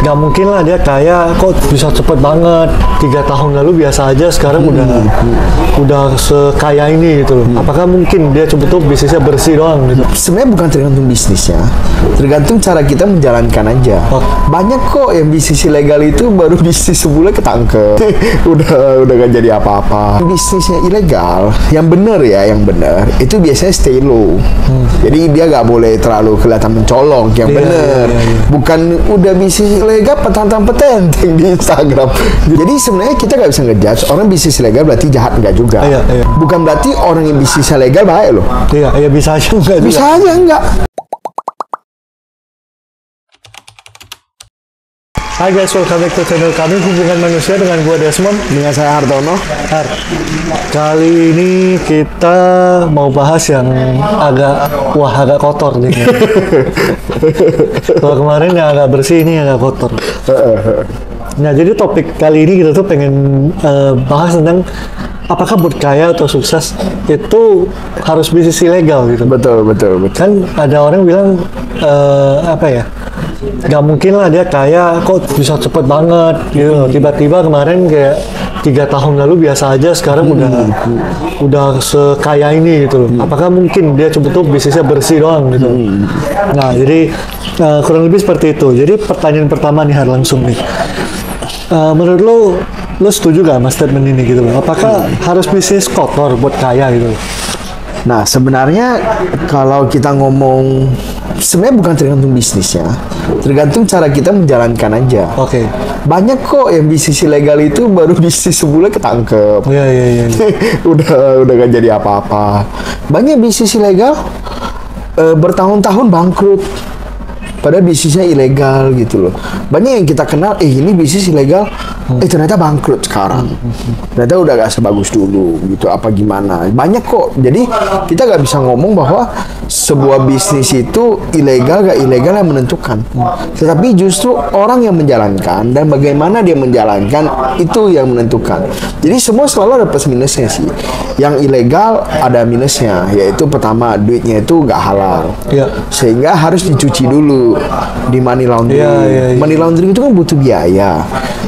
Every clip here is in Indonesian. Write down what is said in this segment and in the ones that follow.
nggak mungkin lah dia kaya kok bisa cepet banget. 3 tahun lalu biasa aja, sekarang udah sekaya ini gitu loh. Apakah mungkin dia betul bisnisnya bersih doang gitu? Sebenarnya bukan tergantung bisnisnya, tergantung cara kita menjalankan aja. Banyak kok yang bisnis ilegal itu baru bisnis sebulan ketangkep, udah gak jadi apa-apa. Bisnisnya ilegal, yang bener ya, yang bener itu biasanya stay low. Jadi dia gak boleh terlalu kelihatan mencolong, yang bener. Bukan udah bisnis ilegal petantang-petenteng di Instagram. Jadi sebenarnya kita gak bisa ngejudge orang bisnis ilegal berarti jahat, enggak juga. Bukan berarti orang yang bisnisnya legal baik loh. Iya, bisa aja enggak juga. Bisa aja enggak. Hai guys, welcome back to channel kami Hubungan Manusia dengan gua Desmond, dengan saya Hartono. Kali ini kita mau bahas yang agak kotor nih. Kalau kemarin yang agak bersih, ini agak kotor. Nah, jadi topik kali ini kita tuh pengen bahas tentang apakah buat kaya atau sukses itu harus bisnis ilegal gitu. Betul. Kan ada orang bilang nggak mungkin lah dia kaya kok bisa cepet banget gitu. Tiba-tiba kemarin kayak 3 tahun lalu biasa aja, sekarang udah sekaya ini gitu loh. Apakah mungkin dia betul bisnisnya bersih doang gitu? Nah, jadi kurang lebih seperti itu. Jadi pertanyaan pertama nih, langsung nih. Menurut lo setuju gak sama statement ini gitu loh? Apakah harus bisnis kotor buat kaya gitu loh? Nah, sebenarnya kalau kita ngomong, sebenarnya bukan tergantung bisnisnya, tergantung cara kita menjalankan aja. Banyak kok yang bisnis ilegal itu baru bisnis sebulan ketangkep. Udah gak jadi apa-apa. Banyak bisnis ilegal bertahun-tahun bangkrut, padahal bisnisnya ilegal gitu loh. Banyak yang kita kenal, ini bisnis ilegal, ternyata bangkrut sekarang. Ternyata udah gak sebagus dulu gitu, apa gimana. Banyak kok. Jadi kita gak bisa ngomong bahwa sebuah bisnis itu ilegal gak ilegal yang menentukan. Tetapi justru orang yang menjalankan dan bagaimana dia menjalankan itu yang menentukan. Jadi semua selalu ada plus minusnya sih. Yang ilegal ada minusnya, yaitu pertama duitnya itu gak halal. Sehingga harus dicuci dulu di money laundering. Money laundering itu kan butuh biaya.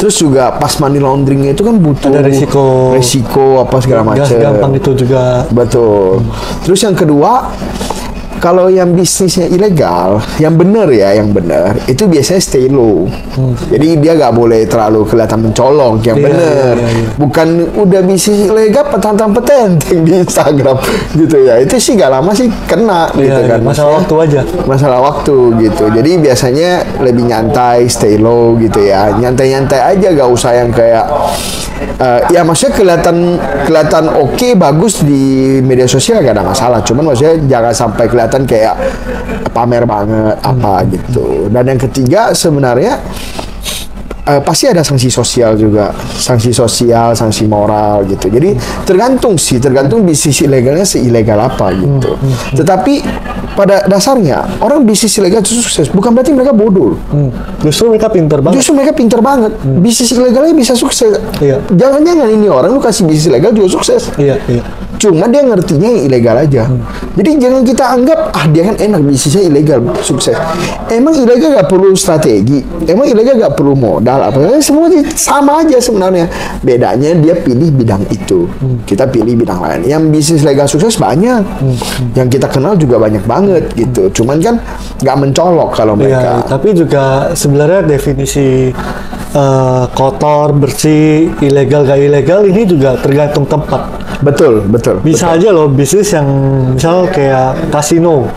Terus juga pas money launderingnya itu kan butuh ada resiko apa segala macam. Gas gampang itu juga. Betul. Terus yang kedua, kalau yang bisnisnya ilegal, yang bener ya, yang bener itu biasanya stay low. Jadi dia nggak boleh terlalu kelihatan mencolong, yang bener. Bukan udah bisnis ilegal petantang-petenteng di Instagram gitu ya. Itu sih nggak lama sih kena gitu kan. Masalah waktu aja. Masalah waktu gitu. Jadi biasanya lebih nyantai, stay low gitu ya. Nyantai-nyantai aja, gak usah yang kayak ya maksudnya kelihatan oke, bagus di media sosial gak ada masalah. Cuman maksudnya jangan sampai kelihatan kayak pamer banget apa gitu. Dan yang ketiga sebenarnya pasti ada sanksi sosial juga, sanksi moral gitu. Jadi tergantung bisnis ilegalnya seilegal apa gitu. Tetapi pada dasarnya orang bisnis ilegal itu sukses bukan berarti mereka bodoh. Justru mereka pintar banget. Bisnis ilegalnya bisa sukses. Jangan-jangan ini orang lu kasih bisnis ilegal juga sukses. Cuma dia ngertinya yang ilegal aja. Jadi jangan kita anggap dia kan enak bisnisnya ilegal sukses. Emang ilegal gak perlu strategi, emang ilegal gak perlu modal apa, semua sama aja sebenarnya. Bedanya dia pilih bidang itu, kita pilih bidang lain. Yang bisnis legal sukses banyak, yang kita kenal juga banyak banget gitu. Cuman kan gak mencolok kalau mereka. Tapi juga sebenarnya definisi kotor, bersih, ilegal gak ilegal ini juga tergantung tempat. Betul. Bisa aja loh bisnis yang misal kayak kasino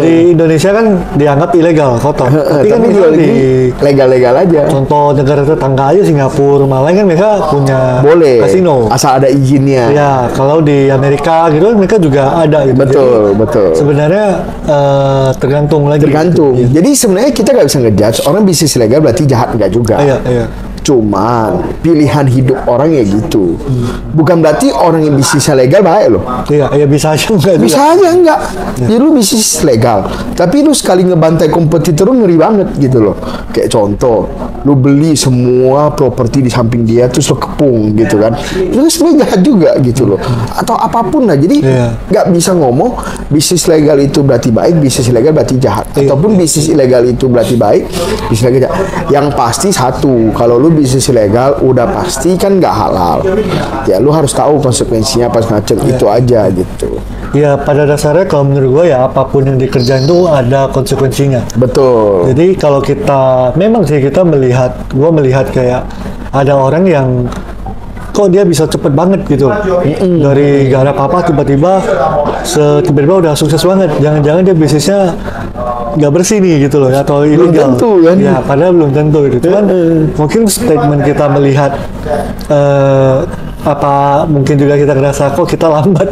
di Indonesia kan dianggap ilegal, kotor. Tapi kan juga di legal-legal aja. Contoh negara tetangga aja Singapura, Malaysia kan mereka punya kasino. Asal ada izinnya. Ya, kalau di Amerika gitu mereka juga ada gitu. Betul. Sebenarnya tergantung lagi. Jadi sebenarnya kita nggak bisa ngejudge orang bisnis ilegal berarti jahat, nggak juga. Cuman pilihan hidup orang ya gitu. Bukan berarti orang yang bisnisnya legal baik loh. Iya, ya bisa aja enggak. Bisa aja enggak. Ya lu bisnis legal, tapi lu sekali ngebantai kompetitor lu ngeri banget gitu loh. Kayak contoh, lu beli semua properti di samping dia terus lu kepung gitu kan. Itu sebenarnya jahat juga gitu loh. Atau apapun lah. Jadi nggak bisa ngomong bisnis legal itu berarti baik, bisnis ilegal berarti jahat. Ataupun bisnis ilegal itu berarti baik, bisnis legal jahat. Yang pasti satu, kalau lu bisnis ilegal udah pasti kan nggak halal. Ya lu harus tahu konsekuensinya apa semacam itu aja gitu. Ya pada dasarnya kalau menurut gue ya apapun yang dikerjain itu ada konsekuensinya. Betul. Jadi kalau kita memang sih kita gue melihat kayak ada orang yang kok dia bisa cepet banget gitu dari gak ada apa-apa tiba-tiba udah sukses banget. Jangan-jangan dia bisnisnya nggak bersih nih gitu loh, atau ilegal. Belum tentu kan? Ya padahal belum tentu itu. Cuman mungkin statement kita melihat apa mungkin juga kita ngerasa kok kita lambat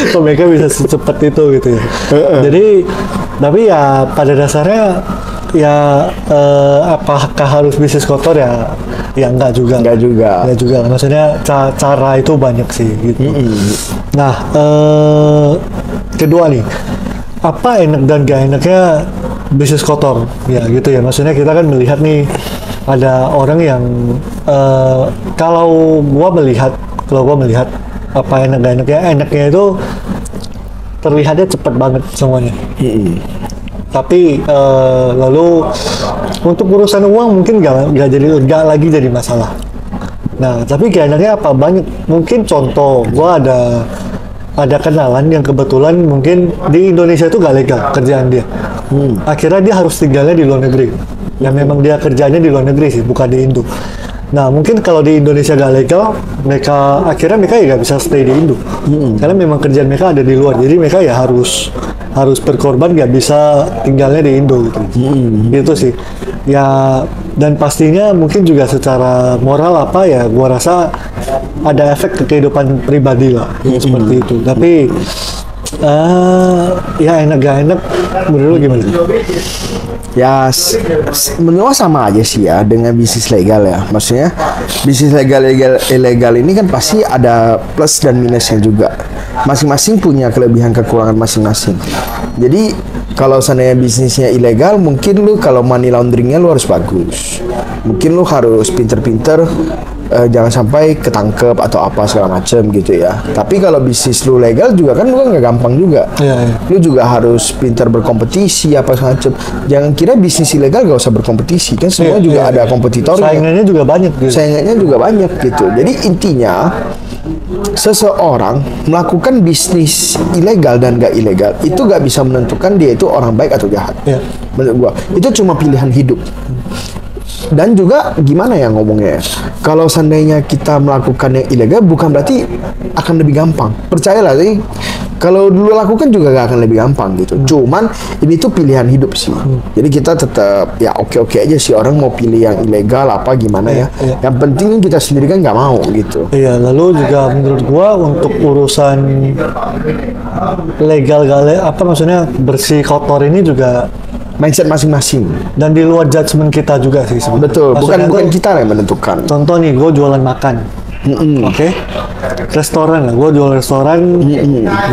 kok mereka bisa secepat itu gitu ya. Jadi tapi ya pada dasarnya ya apakah harus bisnis kotor ya enggak juga maksudnya cara itu banyak sih gitu. Nah kedua nih, apa enak dan gak enaknya bisnis kotor ya gitu ya, maksudnya kita kan melihat nih ada orang yang kalau gua melihat apa enak gak enaknya itu terlihatnya cepat banget semuanya. Tapi lalu untuk urusan uang mungkin nggak lagi jadi masalah. Nah tapi gak enaknya apa, banyak mungkin contoh gua ada kenalan yang kebetulan mungkin di Indonesia itu gak legal kerjaan dia. Akhirnya dia harus tinggalnya di luar negeri. Ya memang dia kerjanya di luar negeri sih, bukan di Indo. Nah mungkin kalau di Indonesia gak legal, akhirnya mereka ya gak bisa stay di Indo. Karena memang kerjaan mereka ada di luar, jadi mereka ya harus berkorban, gak bisa tinggalnya di Indo gitu. Gitu sih. Ya dan pastinya mungkin juga secara moral apa ya, gua rasa ada efek ke kehidupan pribadi lah seperti itu. Tapi ya enak gak enak menurut lu gimana? Ya menurut sama aja sih ya dengan bisnis legal ya. Maksudnya bisnis ilegal ini kan pasti ada plus dan minusnya juga. Masing-masing punya kelebihan kekurangan masing-masing. Jadi kalau seandainya bisnisnya ilegal, mungkin lu kalau money launderingnya lu harus bagus. Mungkin lu harus pinter-pinter, jangan sampai ketangkep atau apa segala macem gitu ya. Tapi kalau bisnis lu legal juga kan lu nggak gampang juga. Lu juga harus pintar berkompetisi apa segala macem. Jangan kira bisnis ilegal gak usah berkompetisi, kan semua juga ada kompetitornya. Saingannya juga banyak gitu. Saingannya juga banyak gitu. Jadi intinya seseorang melakukan bisnis ilegal dan gak ilegal itu gak bisa menentukan dia itu orang baik atau jahat. Menurut gua itu cuma pilihan hidup. Dan juga gimana ya ngomongnya, kalau seandainya kita melakukan yang ilegal bukan berarti akan lebih gampang. Percayalah, kalau dulu lakukan juga gak akan lebih gampang gitu. Cuman ini tuh pilihan hidup sih. Jadi kita tetap ya oke-oke aja sih, orang mau pilih yang ilegal apa gimana ya. Yang penting kita sendiri kan nggak mau gitu. Iya, lalu juga menurut gua untuk urusan legal apa maksudnya bersih kotor ini juga mindset masing-masing dan di luar judgement kita juga sih sebenarnya. Betul, bukan kita yang menentukan. Contoh nih, gue jualan makan. Oke, restoran lah, gue jual restoran.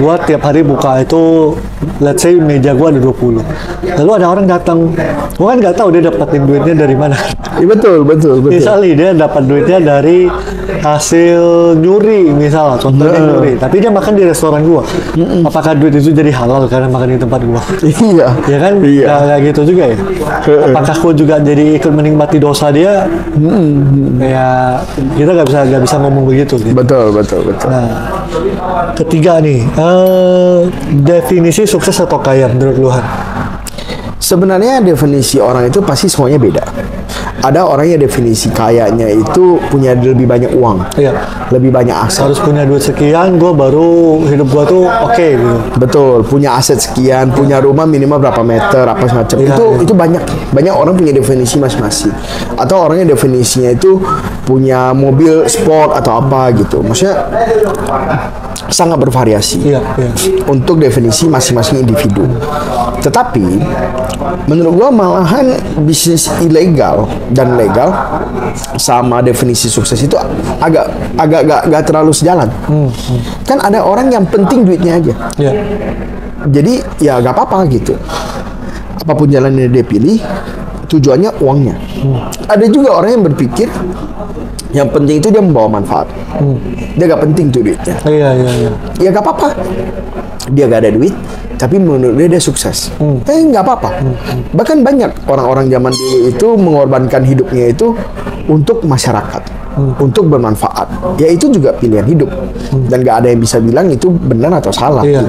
Gue tiap hari buka itu, let's say meja gue ada 20. Lalu ada orang datang, gue kan nggak tahu dia dapatin duitnya dari mana. Ya, betul. Misalnya dia dapat duitnya dari hasil nyuri, misalnya contohnya nyuri, tapi dia makan di restoran gue. Apakah duit itu jadi halal karena makan di tempat gue? Iya. Ya kan? Iya. Kayak gitu juga ya. Apakah gue juga jadi ikut menikmati dosa dia? Ya kita nggak bisa ngomong begitu. Gitu. Betul. Nah, ketiga nih, definisi sukses atau kaya menurut Luhan? Sebenarnya definisi orang itu pasti semuanya beda. Ada orang yang definisi kayanya itu punya lebih banyak uang, lebih banyak aset. Harus punya duit sekian, gue baru hidup gue tuh oke gitu. Betul, punya aset sekian, punya rumah minimal berapa meter, apa semacam. Itu banyak orang punya definisi masing-masing. Atau orangnya definisinya itu punya mobil sport atau apa gitu. Maksudnya sangat bervariasi untuk definisi masing-masing individu. Tetapi menurut gua malahan bisnis ilegal dan legal sama definisi sukses itu agak gak terlalu sejalan. Kan ada orang yang penting duitnya aja. Jadi ya gak apa-apa gitu. Apapun jalan yang dia pilih, tujuannya uangnya. Ada juga orang yang berpikir yang penting itu dia membawa manfaat. Dia gak penting tuh duitnya. Ya gak apa-apa. Dia gak ada duit, tapi menurut dia sukses. Nggak apa-apa. Bahkan banyak orang-orang zaman dulu itu mengorbankan hidupnya itu untuk masyarakat, untuk bermanfaat. Ya itu juga pilihan hidup. Dan nggak ada yang bisa bilang itu benar atau salah. Gitu.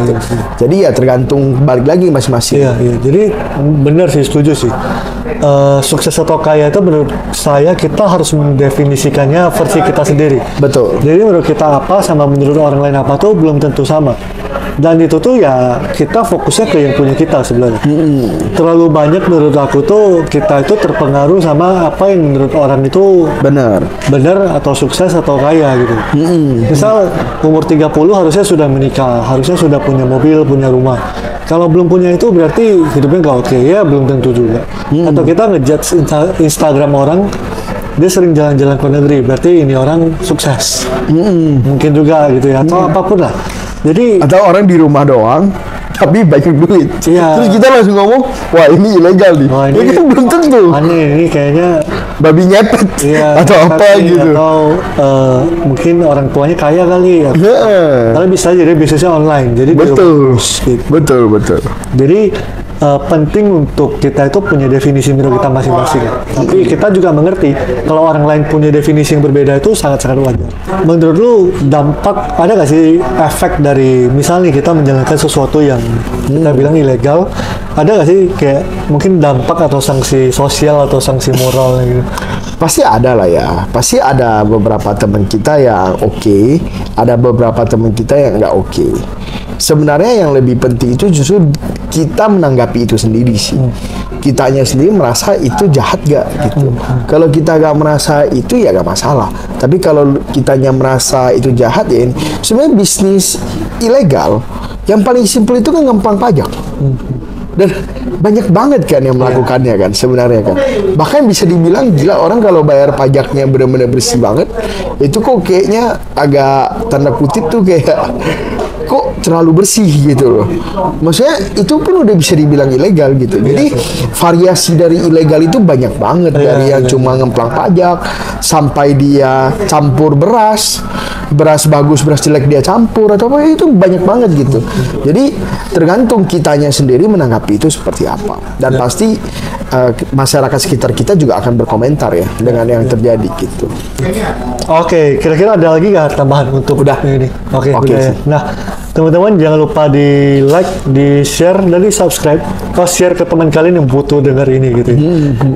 Jadi ya tergantung, balik lagi masing-masing. Jadi benar sih, setuju sih. Sukses atau kaya itu menurut saya kita harus mendefinisikannya versi kita sendiri. Betul. Jadi menurut kita apa sama menurut orang lain apa tuh belum tentu sama. Dan itu tuh ya kita fokusnya ke yang punya kita sebenarnya. Terlalu banyak menurut aku tuh kita itu terpengaruh sama apa yang menurut orang itu benar atau sukses atau kaya gitu. Misal umur 30 harusnya sudah menikah, harusnya sudah punya mobil, punya rumah. Kalau belum punya itu berarti hidupnya nggak oke, ya belum tentu juga. Atau kita ngejudge Instagram orang, dia sering jalan-jalan ke negeri, berarti ini orang sukses. Mungkin juga gitu ya, atau apapun lah. Jadi atau orang di rumah doang tapi banyak duit. Terus kita langsung ngomong, wah ini ilegal nih. Ini kan belum tentu. Ini kayaknya babi ngepet atau apa gitu. Atau mungkin orang tuanya kaya kali ya. Tapi bisa aja dia bisnisnya online. Jadi betul. Jadi penting untuk kita itu punya definisi menurut kita masing-masing. Tapi kita juga mengerti kalau orang lain punya definisi yang berbeda itu sangat-sangat wajar. Menurut lu dampak ada nggak sih efek dari misalnya kita menjalankan sesuatu yang kita bilang ilegal, ada nggak sih kayak mungkin dampak atau sanksi sosial atau sanksi moral gitu? Pasti ada lah ya. Pasti ada beberapa teman kita yang oke, ada beberapa teman kita yang nggak oke. Sebenarnya yang lebih penting itu justru kita menanggapi itu sendiri sih. Kitanya sendiri merasa itu jahat gak gitu. Kalau kita gak merasa itu ya gak masalah. Tapi kalau kitanya merasa itu jahat ya ini. Sebenarnya bisnis ilegal yang paling simpel itu kan gampang pajak. Dan banyak banget kan yang melakukannya kan sebenarnya kan. Bahkan bisa dibilang gila orang kalau bayar pajaknya benar-benar bersih banget, itu kok kayaknya agak tanda kutip tuh kayak kok terlalu bersih gitu loh. Maksudnya itu pun udah bisa dibilang ilegal gitu. Jadi variasi dari ilegal itu banyak banget. Dari yang cuma ngemplang pajak sampai dia campur beras bagus, beras jelek dia campur atau apa, itu banyak banget gitu. Jadi tergantung kitanya sendiri menanggapi itu seperti apa. Dan pasti masyarakat sekitar kita juga akan berkomentar ya dengan yang terjadi gitu. Oke, kira-kira ada lagi nggak tambahan untuk ini? Oke. Nah, teman-teman jangan lupa di like, di share, dan di subscribe. Kau share ke teman kalian yang butuh dengar ini gitu.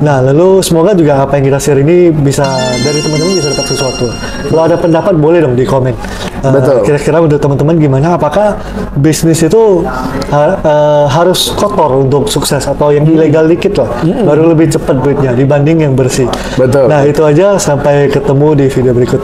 Nah, lalu semoga juga apa yang kita share ini bisa dari teman-teman bisa dapat sesuatu. Kalau ada pendapat boleh dong di komen. Kira-kira menurut teman-teman gimana? Apakah bisnis itu harus kotor untuk sukses atau yang ilegal dikit lah, baru lebih cepat duitnya dibanding yang bersih? Nah, itu aja. Sampai ketemu di video berikut.